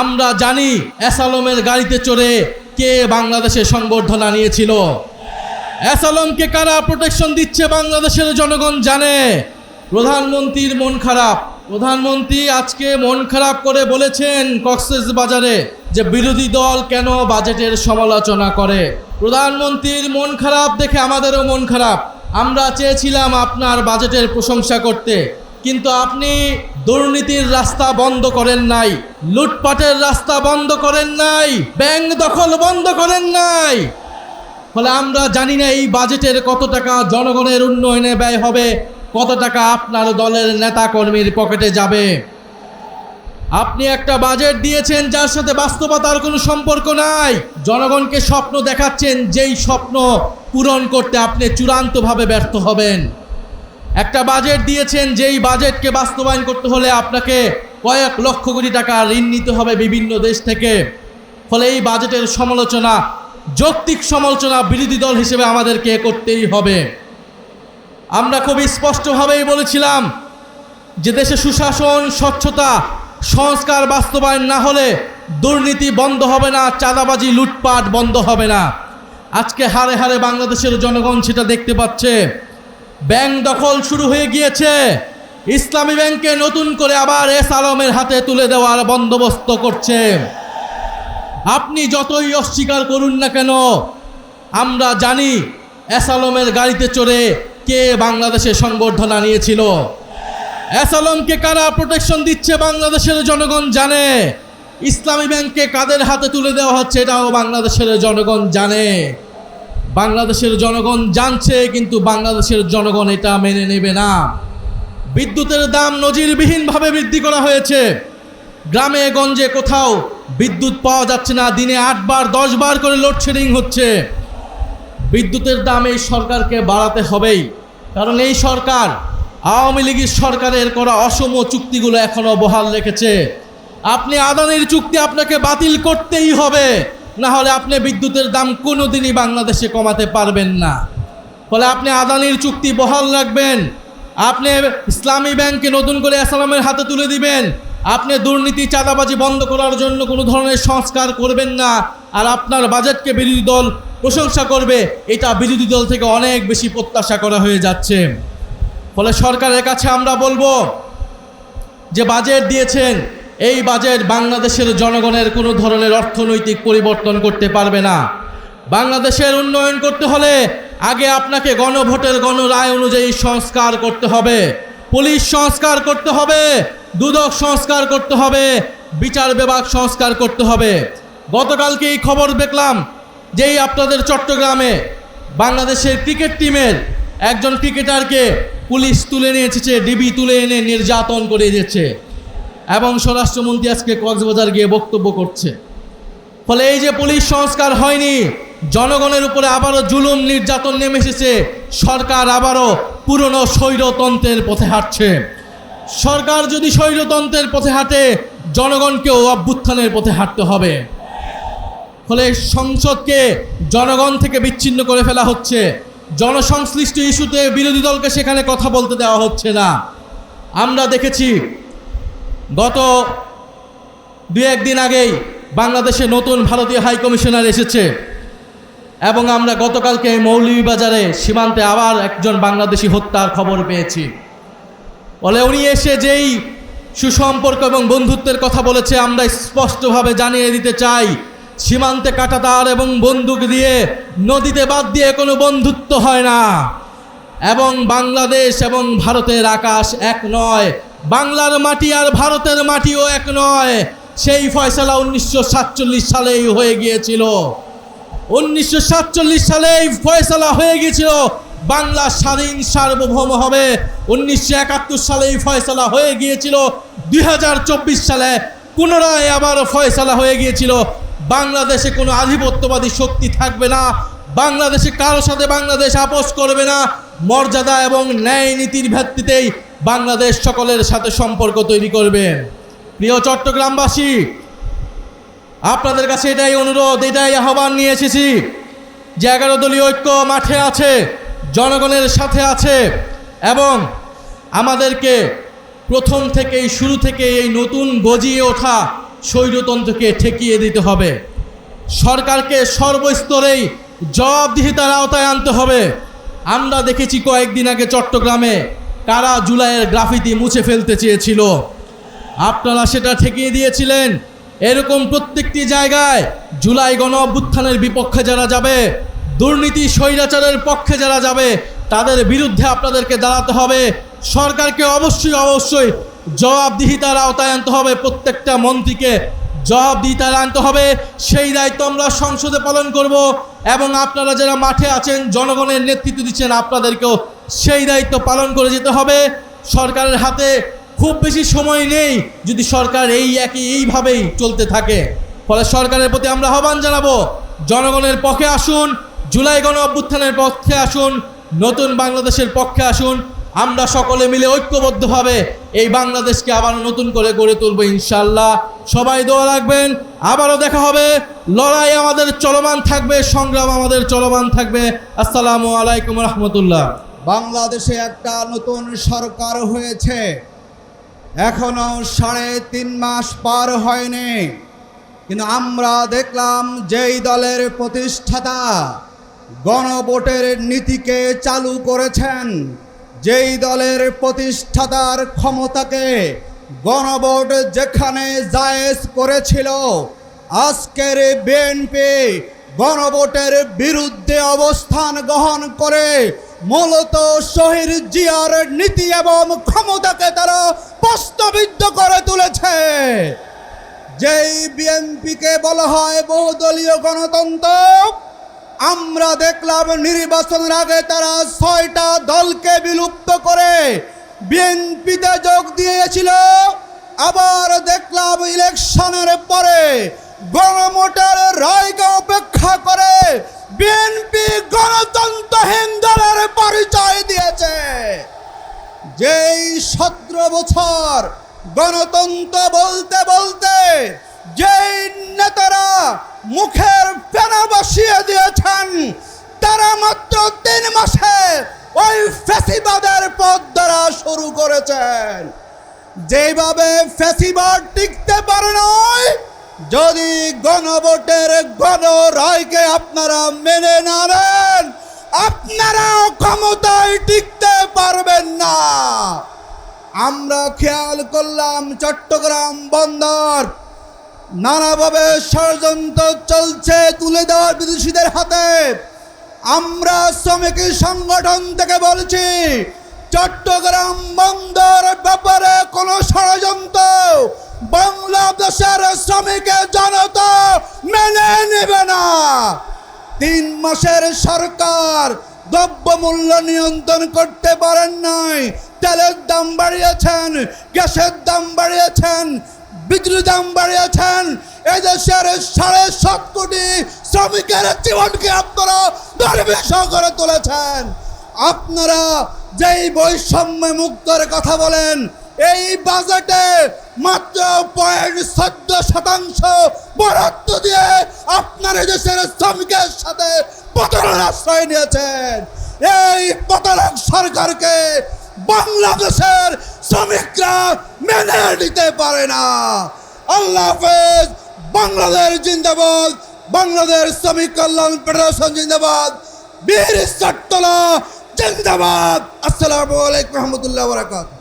আমরা জানি এসালমের গাড়িতে চড়ে কে বাংলাদেশে সংবর্ধনা নিয়েছিল। এসালমকে কারা প্রোটেকশন দিচ্ছে বাংলাদেশের জনগণ জানে। প্রধানমন্ত্রীর মন খারাপ। প্রধানমন্ত্রী আজকে মন খারাপ করে বলেছেন কক্সবাজারে যে বিরোধী দল কেন বাজেটের সমালোচনা করে। প্রধানমন্ত্রীর মন খারাপ দেখে আমাদেরও মন খারাপ। আমরা চেয়েছিলাম আপনার বাজেটের প্রশংসা করতে, কিন্তু আপনি দুর্নীতির রাস্তা বন্ধ করেন নাই, লুটপাটের রাস্তা বন্ধ করেন নাই, ব্যাংক দখল বন্ধ করেন নাই। ফলে আমরা জানি না এই বাজেটের কত টাকা জনগণের উন্নয়নে ব্যয় হবে, কত টাকা আপনার দলের নেতা কর্মীর পকেটে যাবে। আপনি একটা বাজেট দিয়েছেন যার সাথে বাস্তবতার কোনো সম্পর্ক নাই। জনগণকে স্বপ্ন দেখাচ্ছেন, যেই স্বপ্ন পূরণ করতে আপনি চূড়ান্তভাবে ব্যর্থ হবেন। একটা বাজেট দিয়েছেন যেই বাজেটকে বাস্তবায়ন করতে হলে আপনাকে কয়েক লক্ষ কোটি টাকা ঋণ নিতে হবে বিভিন্ন দেশ থেকে। ফলে এই বাজেটের সমালোচনা, যৌক্তিক সমালোচনা বিরোধী দল হিসেবে আমাদেরকে করতেই হবে। আমরা খুব স্পষ্টভাবেই বলেছিলাম যে দেশে সুশাসন, স্বচ্ছতা, সংস্কার বাস্তবায়ন না হলে দুর্নীতি বন্ধ হবে না, চাঁদাবাজি, লুটপাট বন্ধ হবে না। আজকে হারে হারে বাংলাদেশের জনগণ সেটা দেখতে পাচ্ছে। ব্যাংক দখল শুরু হয়ে গিয়েছে। ইসলামী ব্যাংকে নতুন করে আবার এসালমের হাতে তুলে দেওয়ার বন্দোবস্ত করছে। আপনি যতই অস্বীকার করুন না কেন, আমরা জানি এসালমের গাড়িতে চড়ে কে বাংলাদেশে সংবর্ধনা নিয়েছিল। এসালমকে কারা প্রোটেকশন দিচ্ছে বাংলাদেশের জনগণ জানে। ইসলামী ব্যাংকে কাদের হাতে তুলে দেওয়া হচ্ছে এটাও বাংলাদেশের জনগণ জানে। বাংলাদেশের জনগণ জানছে, কিন্তু বাংলাদেশের জনগণ এটা মেনে নেবে না। বিদ্যুতের দাম নজিরবিহীনভাবে বৃদ্ধি করা হয়েছে। গ্রামে গঞ্জে কোথাও বিদ্যুৎ পাওয়া যাচ্ছে না। দিনে 8 বার 10 বার করে লোডশেডিং হচ্ছে। বিদ্যুতের দাম এই সরকারকে বাড়াতে হবেই, কারণ এই সরকার আওয়ামী লীগের সরকারের করা অসম চুক্তিগুলো এখনও বহাল রেখেছে। আপনি আদানির চুক্তি আপনাকে বাতিল করতেই হবে, না হলে আপনি বিদ্যুতের দাম কোনোদিনই বাংলাদেশে কমাতে পারবেন না। ফলে আপনি আদানির চুক্তি বহাল রাখবেন, আপনি ইসলামী ব্যাংককে নতুন করে এসালমের হাতে তুলে দিবেন, আপনি দুর্নীতি, চাঁদাবাজি বন্ধ করার জন্য কোনো ধরনের সংস্কার করবেন না, আর আপনার বাজেটকে বিরোধী দল প্রশংসা করবে, এটা বিরোধী দল থেকে অনেক বেশি প্রত্যাশা করা হয়ে যাচ্ছে। ফলে সরকারের কাছে আমরা বলবো যে বাজেট দিয়েছেন, এই বাজেট বাংলাদেশের জনগণের কোনো ধরনের অর্থনৈতিক পরিবর্তন করতে পারবে না। বাংলাদেশের উন্নয়ন করতে হলে আগে আপনাকে গণভোটের গণরায় অনুযায়ী সংস্কার করতে হবে। পুলিশ সংস্কার করতে হবে, দুদক সংস্কার করতে হবে, বিচার বিভাগ সংস্কার করতে হবে। গতকালকে এই খবর দেখলাম যেই আপনাদের চট্টগ্রামে বাংলাদেশের ক্রিকেট টিমের একজন ক্রিকেটারকে পুলিশ তুলে নিয়ে এসেছে, ডিবি তুলে এনে নির্যাতন করে দিয়েছে, এবং স্বরাষ্ট্রমন্ত্রী আজকে কক্সবাজার গিয়ে বক্তব্য করছে। ফলে এই যে পুলিশ সংস্কার হয়নি, জনগণের উপরে আবারও জুলুম নির্যাতন নেমে এসেছে। সরকার আবারও পুরনো স্বৈরতন্ত্রের পথে হাঁটছে। সরকার যদি স্বৈরতন্ত্রের পথে হাঁটে, জনগণকেও অভ্যুত্থানের পথে হাঁটতে হবে। ফলে সংসদকে জনগণ থেকে বিচ্ছিন্ন করে ফেলা হচ্ছে। জনসংশ্লিষ্ট ইস্যুতে বিরোধী দলকে সেখানে কথা বলতে দেওয়া হচ্ছে না। আমরা দেখেছি গত 2-1 দিন আগেই বাংলাদেশে নতুন ভারতীয় হাই কমিশনার এসেছে, এবং আমরা গতকালকে মৌলভীবাজারে সীমান্তে আবার একজন বাংলাদেশি হত্যার খবর পেয়েছি। বলে উনি এসে যেই সুসম্পর্ক এবং বন্ধুত্বের কথা বলেছে, আমরা স্পষ্টভাবে জানিয়ে দিতে চাই, সীমান্তে কাঁটাতার এবং বন্দুক দিয়ে, নদীতে বাদ দিয়ে কোনো বন্ধুত্ব হয় না। এবং বাংলাদেশ এবং ভারতের আকাশ এক নয়, বাংলার মাটি আর ভারতের মাটিও এক নয়। সেই ফয়সালা 1947 সালেই হয়ে গিয়েছিল। 1947 সালেই ফয়সালা হয়ে গিয়েছিল বাংলা স্বাধীন সার্বভৌম হবে। 1971 সালেই ফয়সালা হয়ে গিয়েছিল। 2024 সালে পুনরায় আবার ফয়সালা হয়ে গিয়েছিল বাংলাদেশে কোনো আধিপত্যবাদী শক্তি থাকবে না, বাংলাদেশে কারো সাথে বাংলাদেশ আপোষ করবে না। মর্যাদা এবং ন্যায় নীতির ভিত্তিতেই বাংলাদেশ সকলের সাথে সম্পর্ক তৈরি করবে। প্রিয় চট্টগ্রামবাসী, আপনাদের কাছে এটাই অনুরোধ, এটাই আহ্বান নিয়ে এসেছি যে 11 দলীয় ঐক্য মাঠে আছে, জনগণের সাথে আছে, এবং আমাদেরকে প্রথম থেকেই, শুরু থেকে এই নতুন গজিয়ে ওঠা স্বৈরতন্ত্রকে ঠেকিয়ে দিতে হবে। সরকারকে সর্বস্তরেই জবাবদিহিতার আওতায় আনতে হবে। আমরা দেখেছি কয়েকদিন আগে চট্টগ্রামে কারা জুলাইয়ের গ্রাফিতি মুছে ফেলতে চেয়েছিল, আপনারা সেটা ঠেকিয়ে দিয়েছিলেন। এরকম প্রত্যেকটি জায়গায় জুলাই গণ অভ্যুত্থানের বিপক্ষে যারা যাবে, দুর্নীতি স্বৈরাচারের পক্ষে যারা যাবে, তাদের বিরুদ্ধে আপনাদেরকে দাঁড়াতে হবে। সরকারকে অবশ্যই জবাবদিহিতার আওতায় আনতে হবে, প্রত্যেকটা মন্ত্রীকে জবাবদিহিতার আনতে হবে। সেই দায়িত্ব আমরা সংসদে পালন করব এবং আপনারা যারা মাঠে আছেন, জনগণের নেতৃত্ব দিচ্ছেন, আপনাদেরকেও সেই দায়িত্ব পালন করে যেতে হবে। সরকারের হাতে খুব বেশি সময় নেই যদি সরকার এইভাবেই চলতে থাকে। ফলে সরকারের প্রতি আমরা আহ্বান জানাবো, জনগণের পক্ষে আসুন, জুলাই গণ অভ্যুত্থানের পক্ষে আসুন, নতুন বাংলাদেশের পক্ষে আসুন। আমরা সকলে মিলে ঐক্যবদ্ধভাবে এই বাংলাদেশকে আবার নতুন করে গড়ে তুলব ইনশাআল্লাহ। সবাই দোয়া রাখবেন। আবারও দেখা হবে। লড়াই আমাদের চলমান থাকবে, সংগ্রাম আমাদের চলমান থাকবে। আসসালামু আলাইকুম রহমতুল্লাহ। বাংলাদেশে একটা নতুন সরকার হয়েছে, এখনো 3.5 মাস পার হয়নি, কিন্তু আমরা দেখলাম যেই দলের প্রতিষ্ঠাতা গণভোটের নীতিকে চালু করেছেন, যেই দলের প্রতিষ্ঠাতার ক্ষমতাকে গণভোট যেখানে জায়েজ করেছিল, আজকের বিএনপি গণভোটের বিরুদ্ধে অবস্থান গ্রহণ করে মূলত শহীদ জিয়ার নীতি এবং ক্ষমতাকে তারা প্রশ্নবিদ্ধ করে তুলেছে। যেই বিএনপিকে বলা হয় বহুদলীয় গণতন্ত্র, আমরা দেখলাম নির্বাচনের আগে তারা 6টা দলকে বিলুপ্ত করে বিএনপিতে যোগ দিয়েছিল। আবার দেখলাম ইলেকশনের পরে গণভোটের রায়কে উপেক্ষা করে বিএনপি গণতন্ত্রহীন দলের পরিচয় দিয়েছে। যেই 17 বছর গণতন্ত্র বলতে বলতে যেই নেতারা মুখের ফেনা বসিয়ে দিয়েছেন, তারা মাত্র 3 মাসে ওই ফ্যাসিবাদের পথ ধরা শুরু করেছেন। যেভাবে ফ্যাসিবাদ টিকতে পারে নয়, যদি গণভোটের গণরায়কে আপনারা মেনে না নেন, আপনারাও ক্ষমতায় টিকতে পারবেন না। আমরা খেয়াল করলাম চট্টগ্রাম বন্দর নানাভাবে ষড়যন্ত্র চলছে তুলে দেওয়ার বিদেশিদের হাতে। আমরা শ্রমিক সংগঠন থেকে বলছি, চট্টগ্রাম বন্দর ব্যাপারে কোনো ষড়যন্ত্র বাংলাদেশের শ্রমিক জনতা মেনে নেবে না। 3 মাসের সরকার দ্রব্যমূল্য নিয়ন্ত্রণ করতে পারেন নাই। তেলের দাম বাড়িয়েছেন, গ্যাসের দাম বাড়িয়েছেন, বিদ্যুৎ দাম বাড়িয়েছেন। এদেশের 7.5 কোটি শ্রমিকের জীবনকে আপনারা দুর্বিষহ করে তুলেছেন। আপনারা যেই বৈষম্য মুক্তর কথা বলেন, এই বাজেটে মাত্র 0.14% বরাদ্দ দিয়ে আপনার দেশের শ্রমিকের সাথে পতনের আশ্রয় নিয়েছেন। এই পতনক সরকারকে বাংলাদেশের শ্রমিকরা মেনে নিতে পারে না। আল্লাহ হাফেজ। বাংলাদেশ জিন্দাবাদ, বাংলাদেশ শ্রমিক কল্যাণ ফেডারেশন জিন্দাবাদ, বীর চট্টলা জিন্দাবাদ। আসসালামু আলাইকুম রহমতুল্লাহ বারাকাতুহু।